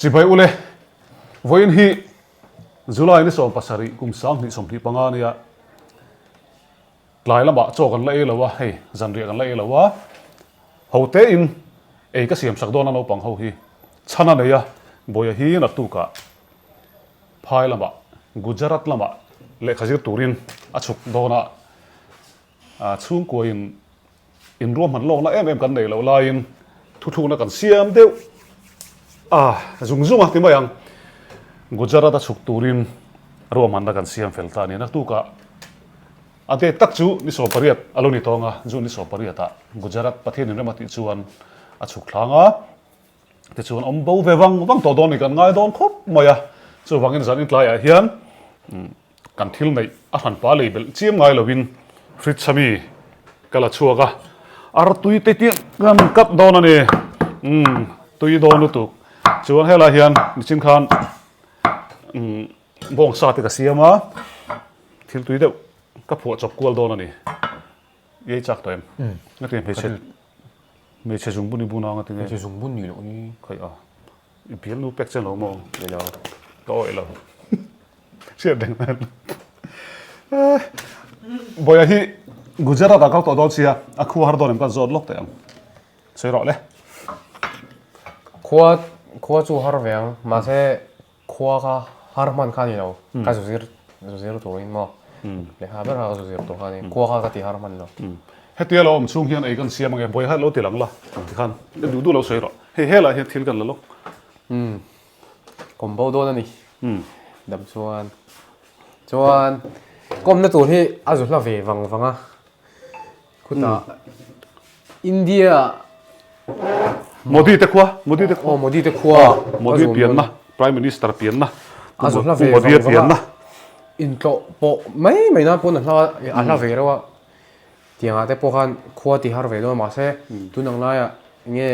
chỉ vậy ule với anh hi July ni som pasari kum sang ni som thi panga nia lai lama cho kan lei lawa hei zan ria kan lei lawa hote in ei ka siam sak dona no pang ho hi chana neya boya hi na tu ka phai lama Gujarat lama le khazir turin achuk dona Chhungkua in rom han lo na em kan nei lo lain thu na kan siam deu zung zung ti mayang Gujarat achuk turin rom han na kan siam felta ni na tu ka ate tak chu ni so pariat aloni tonga ju ni so pariata Gujarat pathin ni ramati chuan achuk thlanga te chuan ombo ve wang to don ni kan ngai don khop maya chu wangin zan in tlai a hian kan thil nei a han pa leibel chiam ngai lovin frit chami kala chuaka ar tui te ti gam kap don ani tui don tu chuan hela hian ni chin khan bong sa te ka siama thil tui deuh ka phuwa chop kual don ani ye chak toem ngati me che jung buni buna ngati che jung bun ni lo ni khai a bial nu pek chen lo mo ni lo to oi lo sia deng nan boya hi Gujarat ka to do chia a khu har don em kan zot lok te am sei ro le khua chu har veng ma se khua ka har man kha ni lo ka zu zir to in mo le ha ber ha zu zir to kha ni khua ka ti har man lo hetia lo chung hian ei kan siam nge boy ha lo tilang la ti khan du lo sei ro he hela hian thil kan la lo combo do na ni dam chuan kom na tur hi azu hla ve wanga khuta India Modi te khwa Modi pian na prime minister pian na azu hla ve Modi pian na in tlo po mai na po na hla ve rawa tianga te po khan khua ti har ve do ma se tu nang la ya nge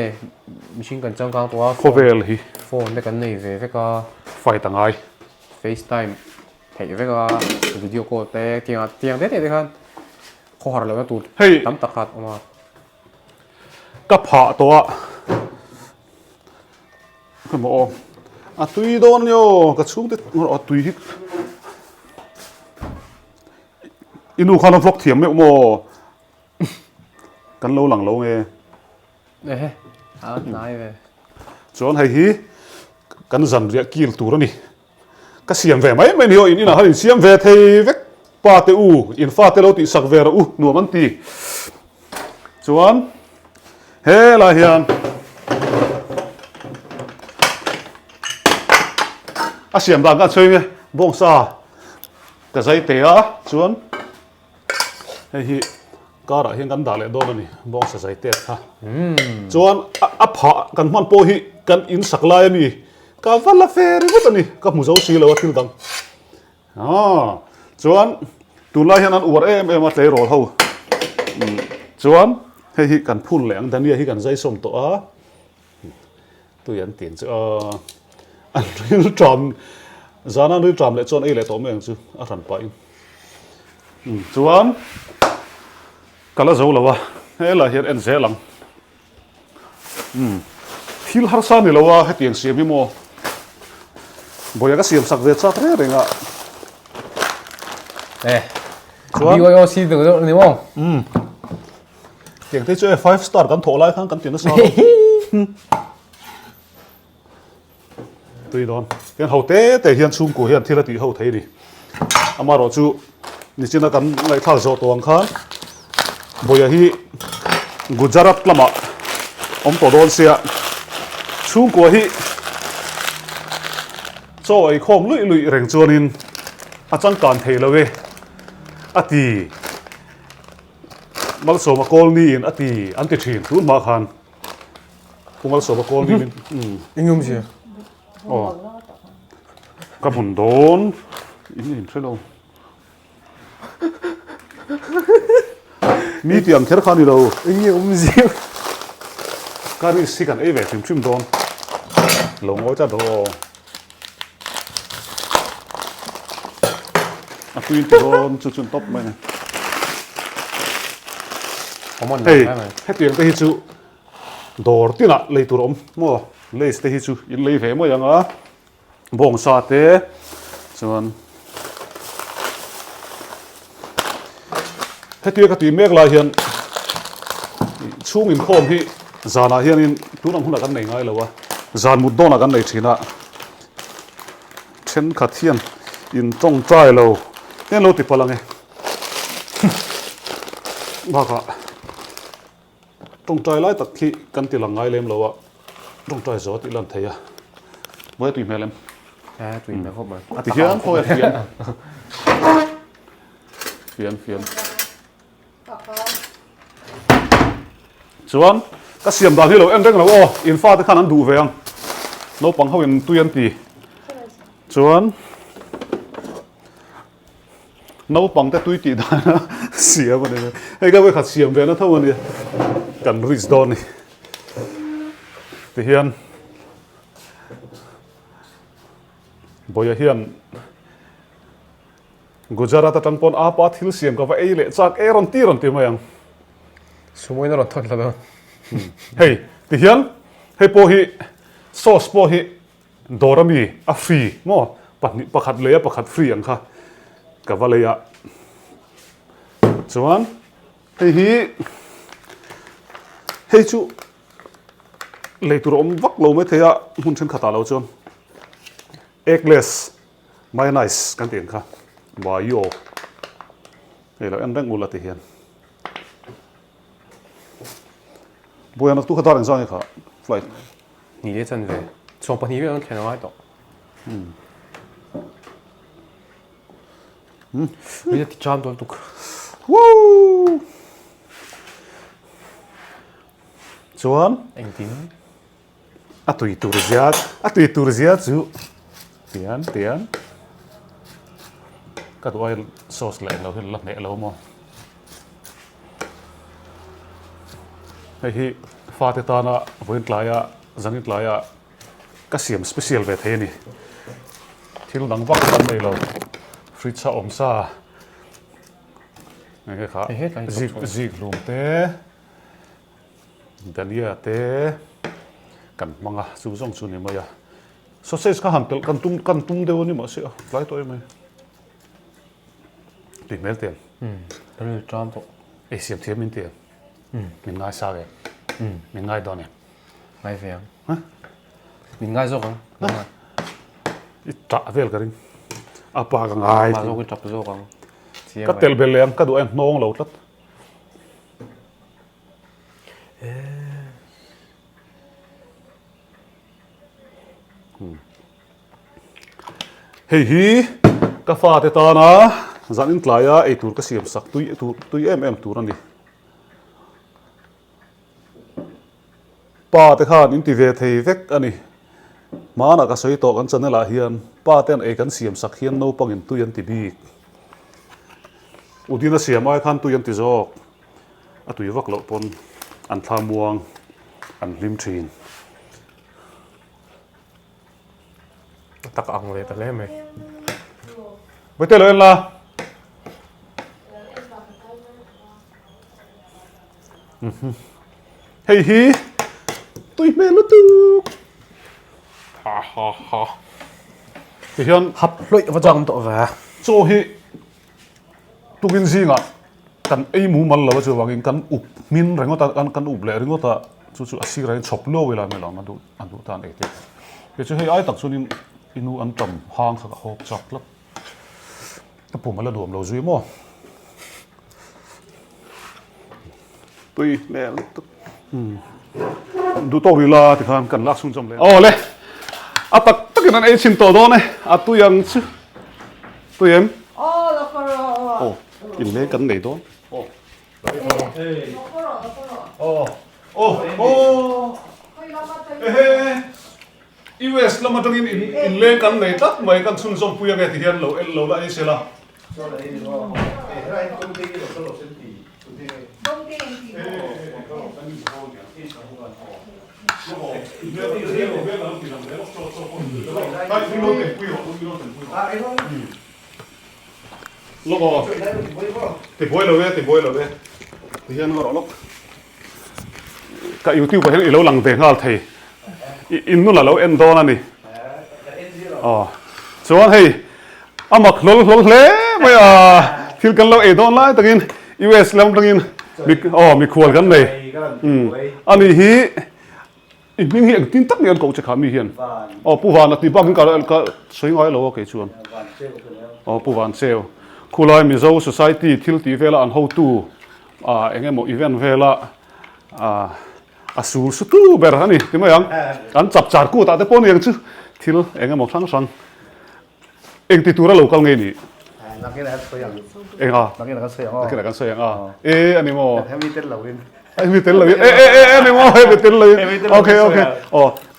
machine kan chang kang to a khovel hi phone le kan nei ve ka fight angai FaceTime thei ve ka video call te tiang te khan kho har lo na tu tam takat ma ka pha to a ka mo a tui don yo ka chung te a tui hi inu khan vlog thiam me mo kan lo lang lo nge nai ve chon hai hi kan zan ria kil tur ani ka siam ve mai ni ho in ina harin siam ve thei vek pa te u in fa te lo ti sak ve ra u nu man ti chuan he la hian a siam da ka choi nge bong sa ka zai te a chuan hei hi kara hian kan da le do ani bong sa zai te kha chuan a pha kan man po hi kan in sak lai ani ka vala feri but ani ka mu zo si lo thil dang chuan tu lai hian an uar em a tle rol ho chuan hei hi kan phun leng dania hi kan zai som to a tu yan tin chu an ril tram zana ril tram le chon ei le to meng chu a ran pa in chuan kala zo lawa hela hian en zelang thil har sa ni lawa hetiang siam hi mo boya ka siam sak ve chak re renga BYOC do ni mo tiang te chu 5 star kan tho lai khang kan tin na sa tui don hian hote te hian Chhungkua hian thila ti ho thei ni amaro chu ni china kan ngai thal zo tawng khan boya hi Gujarat lama om to don sia Chhungkua hi cho ai khom lui reng chuanin a chang kan thei lo we ati mal so ma kol ni in ati an ti thin tun ma khan kumal so ma kol ni ingum si ka mun don in thelo mi tiang kher khani lo ingum si ka ri si kan e ve trim don lo ngoi cha do a tuin don chu top mai ne hey he tiang te hi chu dor tina leitur om mo lace te hi chu in lei ve mo yanga bong sa te chuan heti ka ti mek la hian chung in khom hi zana hian in tunang huna kan nei ngai lowa zan mut dona kan nei thina then khat hian in tong trai lo ten lo ti palange baka tong trai lai tak khi kan ti lang ngai lem lowa tong trai zo ti lan theya moi tu melem tụi nó không mà ti hian khoi fian chuan ka siam dan hi lo en reng lo o in fa te khan an du ve ang no pang ho in tuyan ti chuan no pang te tui ti da sia ba ne hei ka we khat siam ve na thau ni kan reach don ni ti hian boya hian Gujarat atang pon apa thil siam ka va ei le chak eron ti mayang sumoi nó rồi thôi là đâu hey ti hian hei po hi sauce po hi dorami a free mo pakhat le pakhat free ang kha ka va le ya chuan hei chu leitur om vak lo me theya hun chen khata lo chon eggless mayonnaise kan tin kha Bawiha hei lo en reng ula ti hian bùi anh tu khát đàn sao nhỉ khá flight nghỉ để chân về xong phần nghỉ về nó khéo nói đó bây giờ thì chăm tôi tục woo chuan anh tín a tui tur ziat chu tian ka tu ai sauce lại lâu hơn lắc nhẹ lâu mà hei fa te ta na voin tlaya zanin tlaya ka siam special ve the ni thil dang vak kan nei lo fridge sa om sa nge kha zik lum te dania te kan manga chu zong chu ni maya sausage ka hantel kan tum de ni ma se lai toi mai ti mel te nó là chăm tôi e siam thiam min te mình ngai sao vậy mình ngai đó nè ngay về mình ngay rồi không ít trả về cái gì à ba cái ngai mà rồi cái chập rồi không cái tel bel em cái đồ em nong lâu lắm hi cái pha thế ta na dẫn in lại à, ai tur cái xiêm sắc tui em tur anh đi pa te khan in ti ve thei vek ani mana ka soi to kan chanela hian pa ten e kan siam sak hian no pangin tuyan ti bi udina siam ai khan tuyan ti zo a tui vak lo pon an thlamuang an lim thin tắc ăn về tao lấy mày với te lo en la hey hi tui me lu tu ha thì hian hấp lụi vào trong tội về cho hi tukin zinga kan ei mu mal lawa chu wangin kan up min rengo ta kan up le rengo ta chu asi rain chop lo wela me lang adu tan e te ke chu hei ai tak chunin inu an tam hang kha hok chak lap ta pu mala dom lo zui mo tui le du to wila ti khan kan lak sun chom le oh le a tak takin an ei chin to do ne a tu yang chu tu em oh in le kan nei do oh US lama tong in le kan nei tak mai kan sun som puya ge ti hian lo la ei sela logo te boy lo ve thì hian ngor lok ka YouTube ba hel ilo lang ve ngal thei in nu la lo en don ani chuan hei amak hlol hle mai thil kan lo e don lai takin US lam tangin mi khual kan nei ani hi ming hi tin tak ni an ko che kha mi hian pu van ati bang ka swing ai lo ke chuan pu van seo khulai mizo society thil ti vela an ho tu engemaw event vela asul su tu ber ani timai an chap char ku ta te pon yang chu thil engemaw sang eng ti tura local nge ni nakina hat soyang enga nakina kan soyang nakina kan soyang ani mo hemi tel lawin mi tel lawi ani mo he tel lawi okay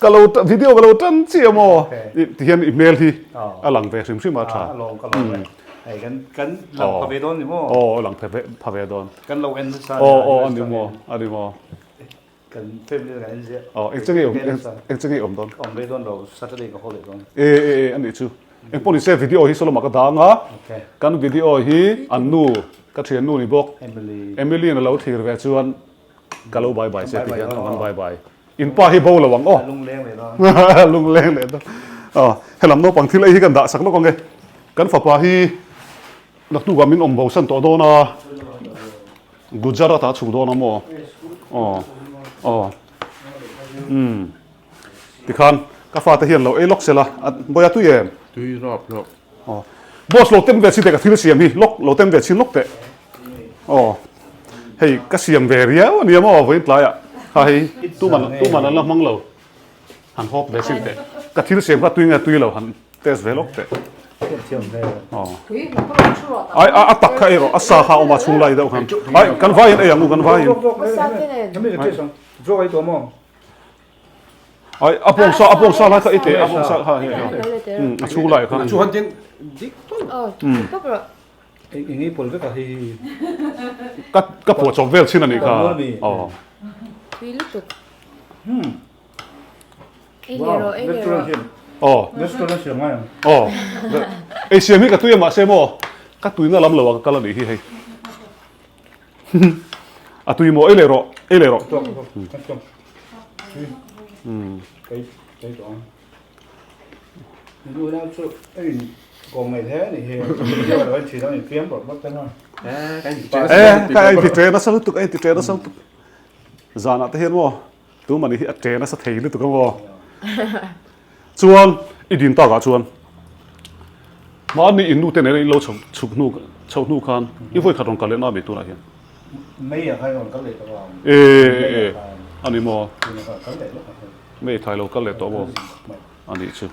kalau video kalau tan chi mo ti hian email hi alang ve sim sim ma tha long ai kan lang pa vedon ni mo lang pa ve don kan lo en sa ani mo kan family kan en je eng chengi om don om vedon lo saturday ko hole don ani chu eng poni se video hi solo maka danga kan video hi annu ka thian nu ni bok Emily na lo thir ve chuan kalau bye bye se ti hian bye bye in pa hi bo lawang lung leng le don lung leng le don helam no pang thil ai hi kan da sak lo konge kan fa pa hi nak tu gamin om bo san to do na Gujarat ta chu do na mo ti khan ka fa ta hian lo e lok sela boya tu ye tui rop boss lo tem ve si te ka thil siam hi lo tem ve chin lok te hei ka siam ve ria ni mo voi tla ya hai tu man la mang lo han hop ve sin te ka thil siam ka tui lo han test ve lok te ai atak ka ero asa kha oma chung lai da khan ai kan vai en yang kan vai hemi ke song jo ai to mo ai apong sa la ka ite apong sa ha he chung lai khan chu han tin dik ingi pol ve ka hi ka po chok vel chin ani ka restaurant siang mai ei siam hi ka tuya ma se mo ka tuina lam lo ka kala ni hi hei a tui mo ele ro cái đó tôi đang chụp cái còn ngày thế này thì giờ là chỉ đang kiếm một bất tên thôi cái thì tre nó sao tụi cái thì tre nó sao giờ nó thấy mo tu mà đi tre nó sao thấy được tụi mo chuan idin ta ga chuan ma ni inu te ne lo chuk nu khan I voi kharon kale na mi tu na hian mấy hai con cái này tao làm ani mo cái này lúc me thai lo kale to mo ani chu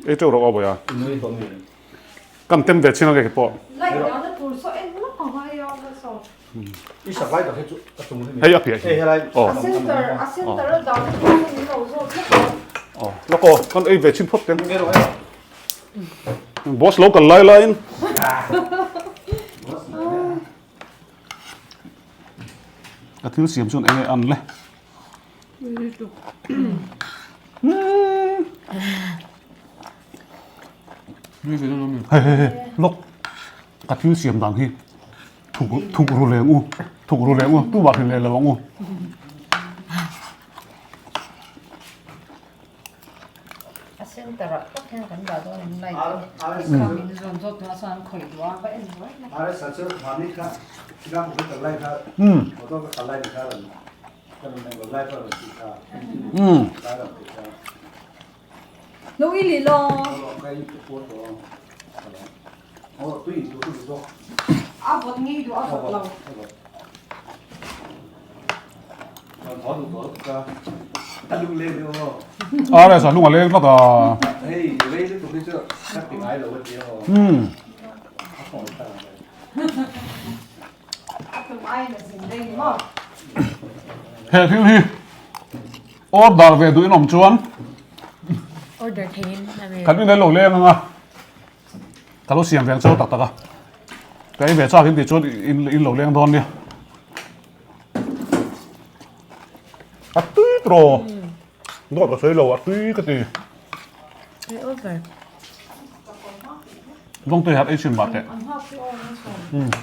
e to ro bo ya nuôi con gì kam tem ve china ke po ít sắp lại cái chung hei a pia hi loko kan ei ve chin phot ten boss local line a thil siam chun enge an le hei lok ka thil siam dang hi thuk ru leng u tu ba hin le lawang u Tara tak yang kan dah tu nai. Kami ni zon zon tu asan koi dua apa ini buat. Ada satu panik kan, kita mungkin terlai kan, atau terlai kan, kalau yang terlai kan kita, kalau kita, Nung ili lo. kayak itu foto, oh tu itu, Apa ni tu apa lo? kalau tu kita, aduh leh tu. đây sao lúc mà lên nó ta Hey, lấy cái tụi cái chắc tiếng Ái đâu vậy hả? Tụi ai là gì đây mà? hệ thiếu hi order về tụi nòng chuan Order thêm là về. cái này lẩu lên à cái lẩu xiềng vàng châu tắc tắc à cái về cha cái thì chuan in lẩu lên thon đi à tít rồi nó có thấy lẩu à tít cái gì Cái over. vong tôi hạt Asian bát đấy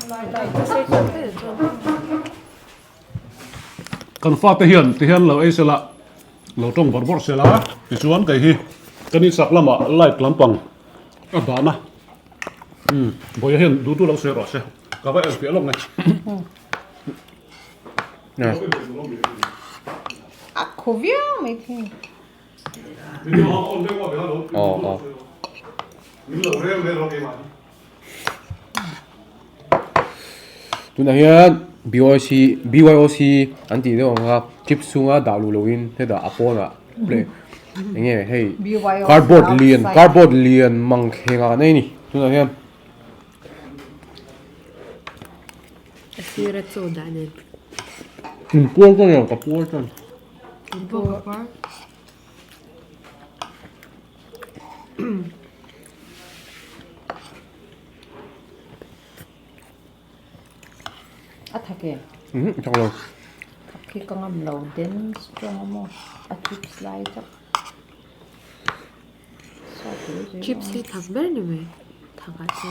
Lại cái xe chở cái cho. kan fa te hian lo ei sela lo tong bor sela ti chuan kai hi kani sak lama light lampang a dana boya hian du tu lo se ro se ka ba el pi long ngai nè À, khổ viếng mấy thì. tụi này hiền BYOC anh tí đó nga chip xuống á đào lùin thế đó Apple à play nghe hey BYO cardboard liền mang khe ngà này nè tụi này hiền Sira soda ne. buông cho nhiều cả buông cho Boba. À thật kìa. chắc rồi Khi con ngầm lầu đến strong mà. À chip slide chắc. Chipsi thakber ne me. Thakatse.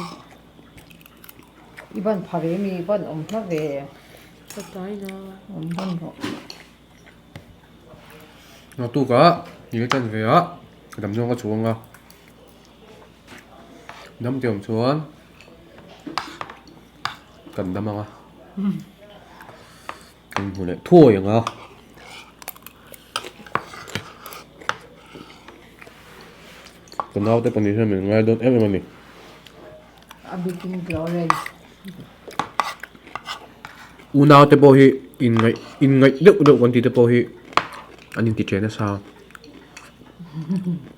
이번 바람이 이번 엄청나게 Patay na. 엄청 nó tu cả nhiều chân về á đầm trong có chuông à đâm tiền xuống cần đâm không à hồi lại thua vậy à cần nào tới phần này mình ngay đốt ép mình này à bị kinh glory unao te po hi in ngai deuh kan ti te po hi anin ti chena sa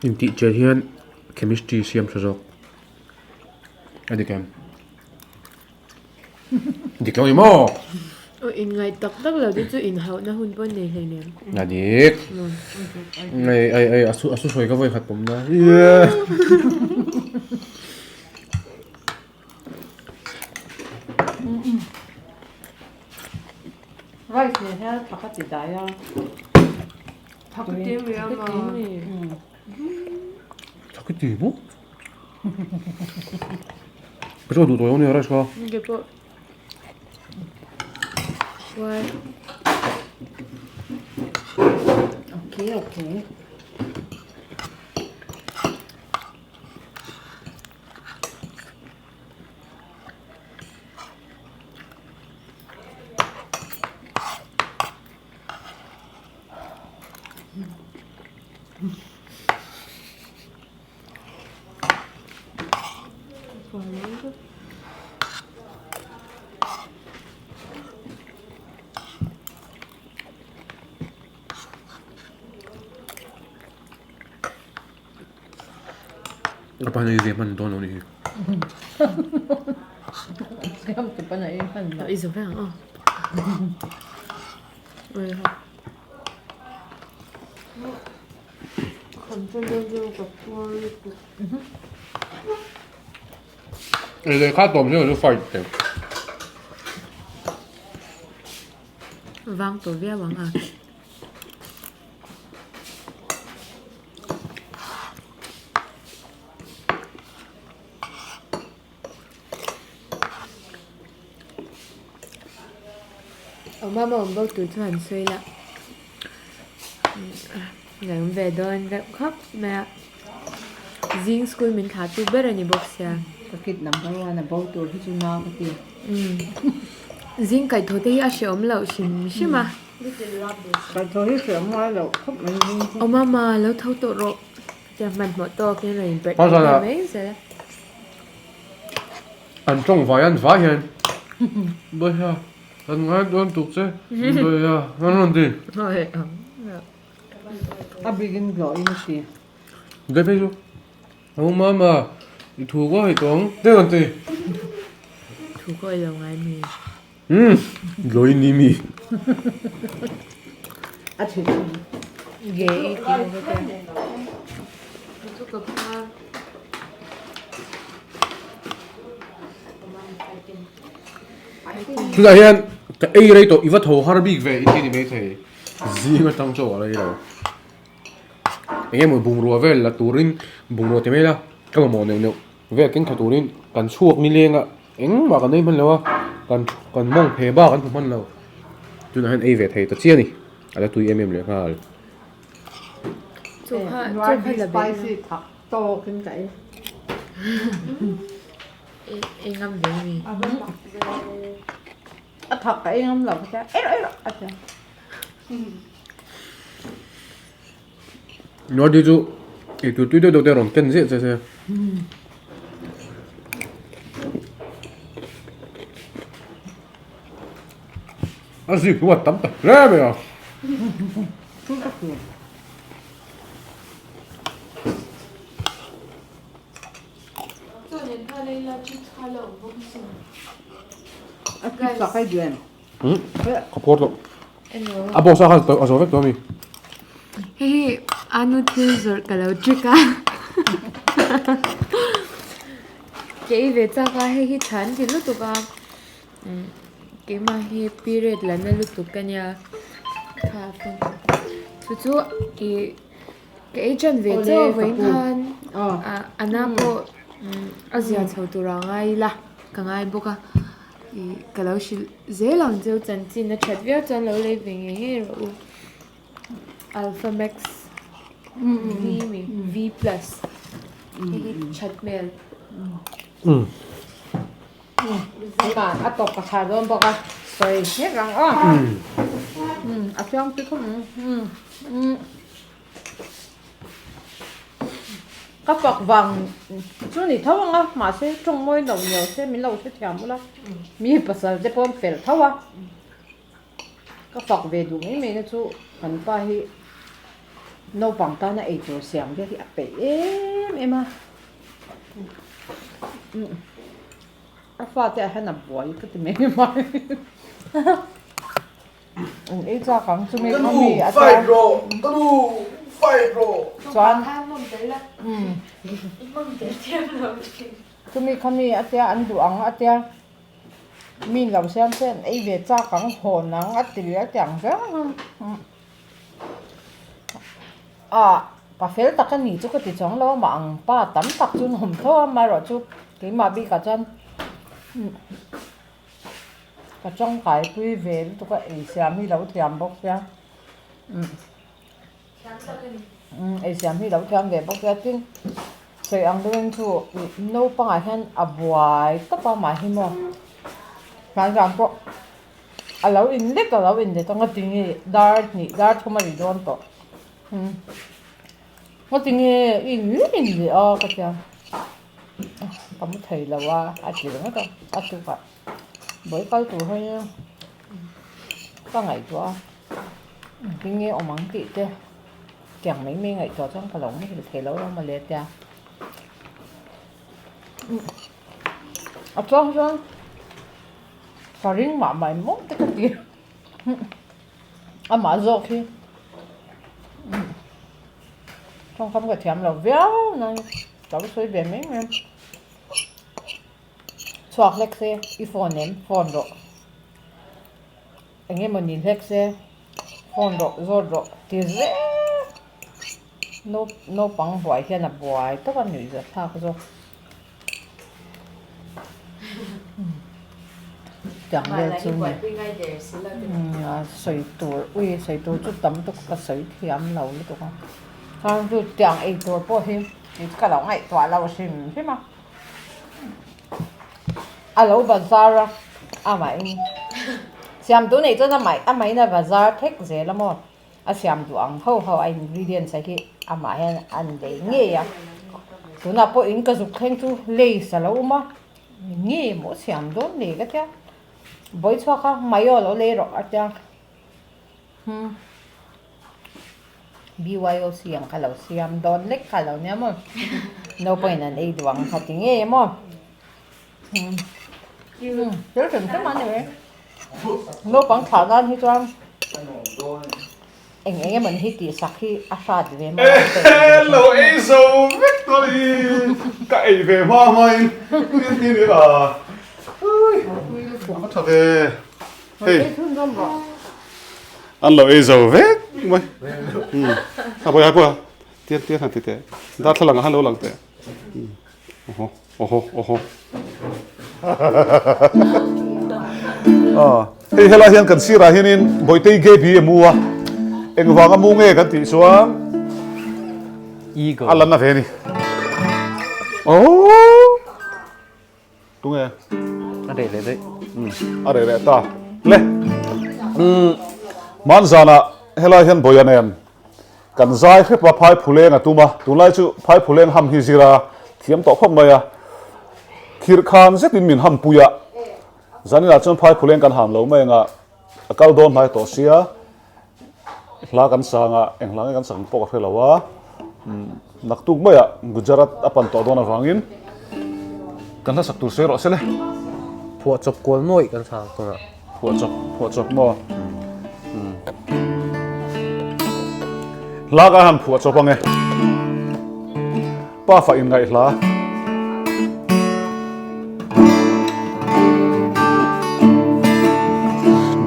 in ti che hian chemistry siam sa jok adi kam dik lo mo O in ngai tak lo di chu in hau na hun pon ne le ne. dik ai asu soi ka voi khat pom na yeah rice này ha thật là tuyệt đại à Thakte me ama. 자꾸 뭐? 그래서 너 오늘 알아서 가. Nge po. Why? ok ok Apa na yung man doon ni? xem chụp bên này hình Lo iso fa. Oh. Oi ha. Konsen do ka por. Ele ka tom se jo fight te. Vang to via vang a. Ông ba ông bao tuổi chuẩn suy lạ. Ngày hôm về đơn gặp khóc mẹ. Riêng school mình khá tu bớt rồi bốc xa. cái kit number one là bao tuổi khi chúng nó cái tiền Riêng cái thôi thì sẽ ôm lậu xin xí mà. cái thôi thì sửa ngoài rồi không mình Ông mà lâu thâu tổ rộ. Chà mặt mở to cái này break. Bao giờ là- Mấy giờ? Anh trong phải anh phá hiện. Bây giờ anh ngay đoán tục chứ. Bây giờ anh làm gì? Rồi. à bị kinh glory nó gì Đây bây giờ. Ông mà thu quá hay tống. Đây làm gì? Thủ coi là ngay mình. Lối ni mi. à chị Ghê ý kiến của tôi. Tôi có pha. Chúng ta hiện cái A đây tổ ivat hồ harbi về ít thì mấy thầy. Gì mà tăng chỗ ở đây đâu. Anh em một bùng rùa về là turin bùng rùa thì mấy là cái mà mòn nhiều về cái thằng turin cần chuộc ni lên ạ. Anh mà cái này mình lâu à. Cần mong phê ba cần mình lâu. Chúng ta hiện A về thầy tất nhiên đi. ada tui em le kal Chụp ha là spicy thật to kinh cái em ngâm về mi. thật cái em làm cái nó đi chú itu tui do ron ten se se así what tanta ra me cái sao cái chuyện kapot lo abo sa ka aso vek to mi Hey, anu teaser kalau trika. Cái về cha cái hay chán thì lúc tụi con cái mà hay period là nên lúc tụi con nhà khá không chú cái chân về cho với thân anh em bộ Asia châu tụi rằng ai là càng ai bộ cả cái lâu xí dễ lòng châu chân chín nó chặt việc chân lâu lấy về nghe rồi Alpha Max V plus chat mail mà ăn tộc cả thà luôn bọc à rồi hết rằng ăn xong cái không các bọc vàng chú này thâu á mà sẽ trong môi đầu nhiều sẽ mình lâu sẽ thèm lắm mi bớt giờ để bom phèn thâu á các bọc về đủ mấy mấy chú còn ba hi nấu bằng ta này rồi xem cái thì bể em à pha thì hay nằm bồi cái thì mấy mà ấy ra càng chú mấy con mì à phải rồi chọn chú mấy con mì à ăn đủ ăn à mình làm xem ấy về ra càng hồn nắng à thì là chẳng thế cà phê tắc cái gì chú cái thì chẳng lo mà ăn ba tấm tắc chú hầm thôi mà rồi chú cái mà bị cả chân cả trong cái quy về chú cái ấy xem đi đâu thèm bốc ra ấy xem đi đâu thèm về bốc ra chứ rồi ăn đôi chú nấu bằng ai hen buổi tất cả mà hi mò phải làm bộ lâu in đấy cả lâu in đấy trong cái tiếng Darh nhỉ Darh không mà đi đón to có tiếng in gì cái gì không thấy là qua chỉ là cái chụp vậy bởi cái tụi hơi có ngày qua tiếng nghe ông mắng chị chứ chẳng mấy ngày cho trong cái lồng thì thấy lâu đâu mà liệt ra cho và riêng mà mày mốt cái gì mà rồi khi trong không có thèm là véo này cháu xui về mấy em xoạc lek xe i phone ném phone rồi anh em mà nhìn lek xe phone rồi thì dễ nó bằng boy kia là boy tất cả nữ giờ thao rồi chẳng được chứ sấy tuổi chút tấm tục cái sấy thì ấm lâu nữa tụi con sao tôi chẳng ấy tuổi bao nhiêu thì cái lão ngày tuổi lâu xin thế mà lâu bazaar mày xem tôi này cho nó mày là bazaar thích dễ lắm mà xem tôi ăn hậu anh ingredient sai cái mày ăn để nghe à tôi nào có in cái dục khen tôi lấy sao lâu mà nghe mỗi xem đó này cái thế bối cho không mấy ở lối lấy rồi chứ BYOC ang kalau siyam don lek kalau niya mo no point na ay duwang hatingi mo pero siyempre man eh no pang thanan hi chuan anh mình hít thì sắc khi asad về mà hello Azo Victory cậy về hoa mày tiên tiên đấy à không có về hey ăn lẩu Azo Vic mày Bawiha tiên tiên hả tệ đã thằng lăng hello lăng tệ oho hey hela hian kan sira hianin boitei ge bi mua eng wanga mu nge kan ti chuan Eagle. alan na ve ni Oh. tu nge Đây đây đây. are re ta le man zana helai hian boyan em kan zai khep wa phai phuleng atuma tulai chu phai phuleng ham hi zira thiam to khom maya khir khan zetin min ham puya zanina chon phai phuleng kan ham lo mai nga akal don mai to sia la kan sanga englang kan sang pok khelawa naktuk maya gujarat apan to don awangin kan la sak tu se ro sele Phua chop kol noi kan sa to na. phua chop mo la ka han phua chop ange pa fa in ngai la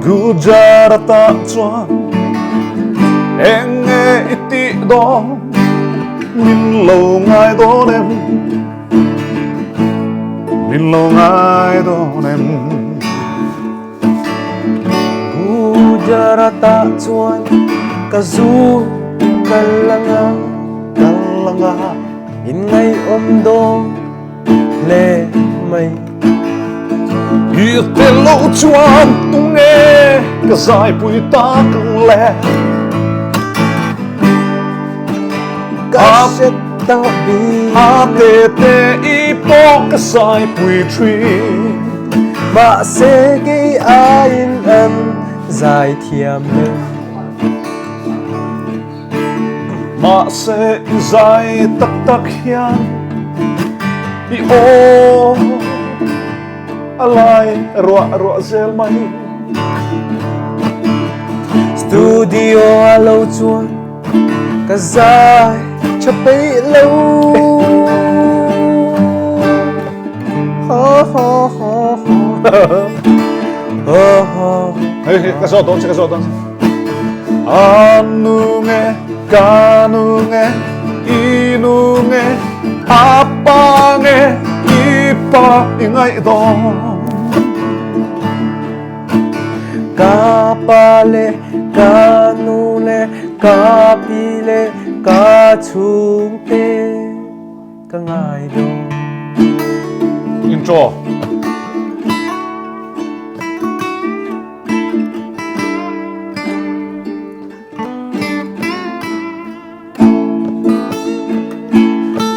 Gujarata chuan enge iti dong min lo ngai don em min lo ngai don em Gujarata chuan kazu kalanga in ngai om dong le mai hi te lo chuan tung e ka zai pui ta kang le ka set ta bi a te te I po ka zai pui tri ma se ge a in an zai thiam le ma se zai tak tak hian I o alai ro zel mai studio alo chuan ka zai chapei lo ho ho ho ho ho hey ka so don anunge kanunge inunge apange ipa ingai don kapale kanule kapile ka chungte ka ngai do intro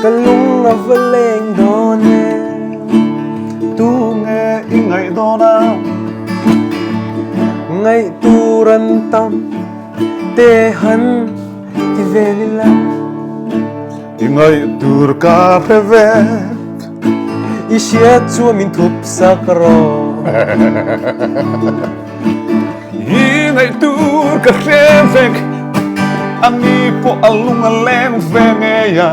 kalung avaleng done tu nge ingai dona ngai turan tam te han ti velila ingai tur ka pheve isia chu min thup sakro ingai tur ka phevek ani po alung aleng venge ya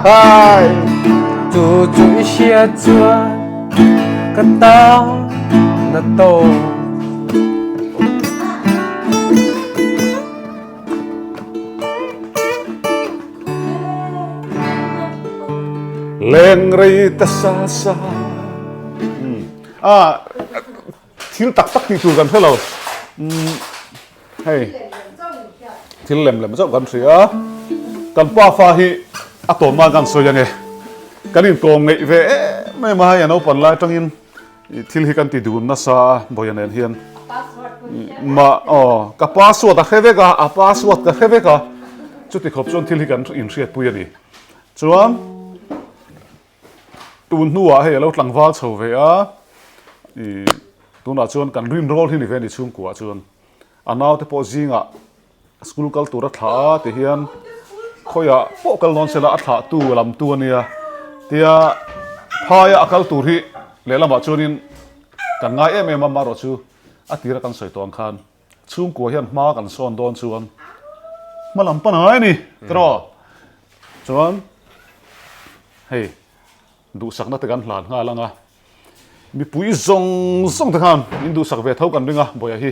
hai chu chu isia chu kata na to leng rei ta sa thil tak tak ti tu kan hello hey thil lem zo kan ria kan pa fa hi atoma kan so yange kanin tong ngei ve mai ma ya no pan lai tangin thil hi kan ti dun na sa boyanen hian ma ka password a kheve ka a password ka kheve ka chuti khop chon thil hi kan in riat pui ani chuan tun nuwa he lo tlang wal chho ve a tuna chuan kan rin rol hi ni ve ni Chhungkua chuan anaw te po zinga school kal tura tha te hian khoya po kal non sela a tha tu lam tu ania tia phaya akal tur hi lelama chunin kan ngai em ma ro chu atira kan soi tong khan Chhungkua hian ma kan son don chuan malam panai ni tro chuan hey du sakna te kan hlan nga langa mi pui zong te khan in du sak ve thau kan ringa boya hi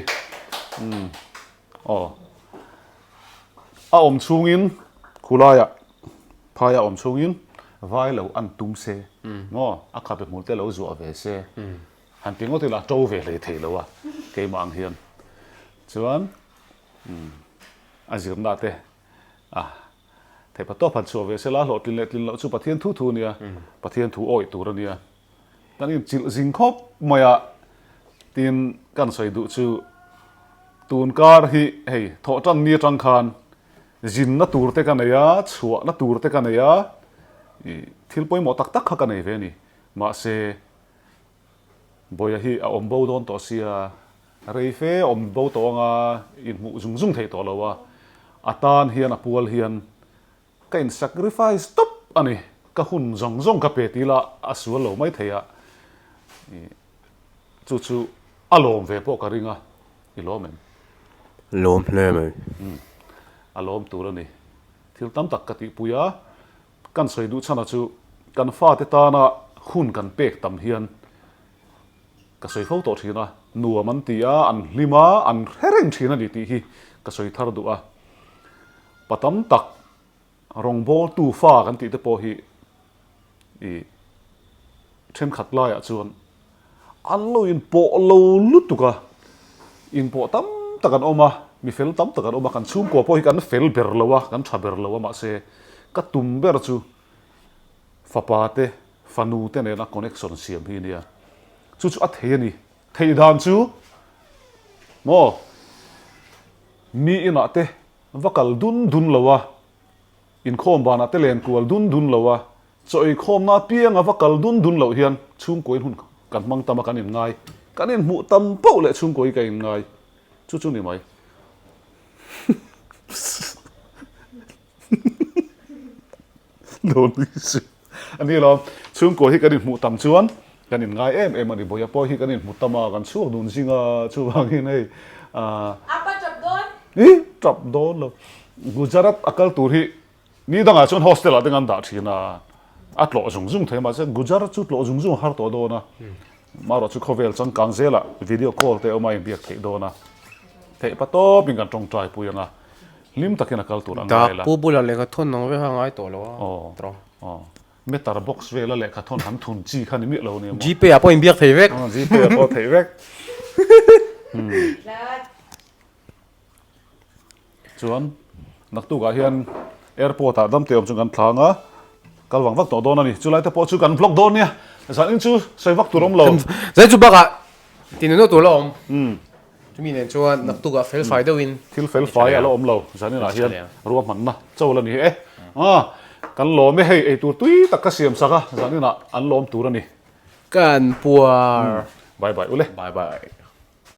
a om chungin khulaya phaya om chungin vai lo an tum se ngo a kha be mul te lo zu ave se han tingo te la to ve le thei lo wa ke mang hian chuan azir na te thei pa to phan chu ve sela lo tin lo chu pathian thu nia pathian thu oi tur ania tanin chil jing khop moya tin kan soi du chu tun kar hi hei tho tang ni tang khan jin na tur te kan ya chua na tur te kan ya thil poi mo tak tak kha kan nei ve ni ma se boya hi a ombo don to sia rei fe ombo to nga in mu zung thei to lo wa atan hian a pual hian kain sacrifice top ani ka hun zong ka pe ti la asual lo mai theya chu alom ve po ka ringa ilomen lom hle mai alom tur ani thil tam tak ka ti puya kan soi du chana chu kan fa te ta na hun kan pek tam hian ka soi fo to thina nuwa man tia an lima an hereng thina ni ti hi ka soi thar du a patam tak rong bol tu fa kan ti te po hi then khat lai a chuan an lo in po lo lutuka in po tam takan oma mi fel tam takan oma kan Chhungkua po hi kan fel ber lowa kan tha ber lowa ma se ka tum ber chu fapa te fanu te ne na connection siam hi nia chu a the ni thei dan chu mo mi ina te vakal dun lowa in khom bana te len kual dun lowa choi khom na pianga vakal dun lo hian Chhungkua in hun kan mang tama kan in ngai kan in mu tam po le Chhungkua ka in ngai chu ni mai lol su ani lo Chhungkua hi kan in mu tam chuan kan in ngai em ani boya po hi kan in mu tama kan chuak dun singa chu wang hi nei apa chap don trap don lo Gujarat akal tur hi ni danga chon hostel a dengan da thina atlo zung thema se Gujarat chu tlo zung har to do na maro chu khovel chang kang zela video call te omai biak thei do na thei pa to ping kan tong trai puyanga lim takin akal tur da angai la pu bula le ka thon nong ve ha ngai to lo tro metar box vela le ka thon han thun chi khan mi lo ni mo gp a po in biak thei vek ji pe po thei vek chuan nak tu ga hian airport a dam te om chung kan thlanga kalwang vak to don ani chulai te po chu kan vlog don nia san in chu soi vak turom lo zai chu baka tin no to lo om tu mi nen chuan nak tu ga fel fai de win thil fel fai alo om lo san in a hian ruam man na chawla ni kan lo me hei ei tur tui tak ka siam saka san in a an lom tur ani kan puar bye bye ule bye bye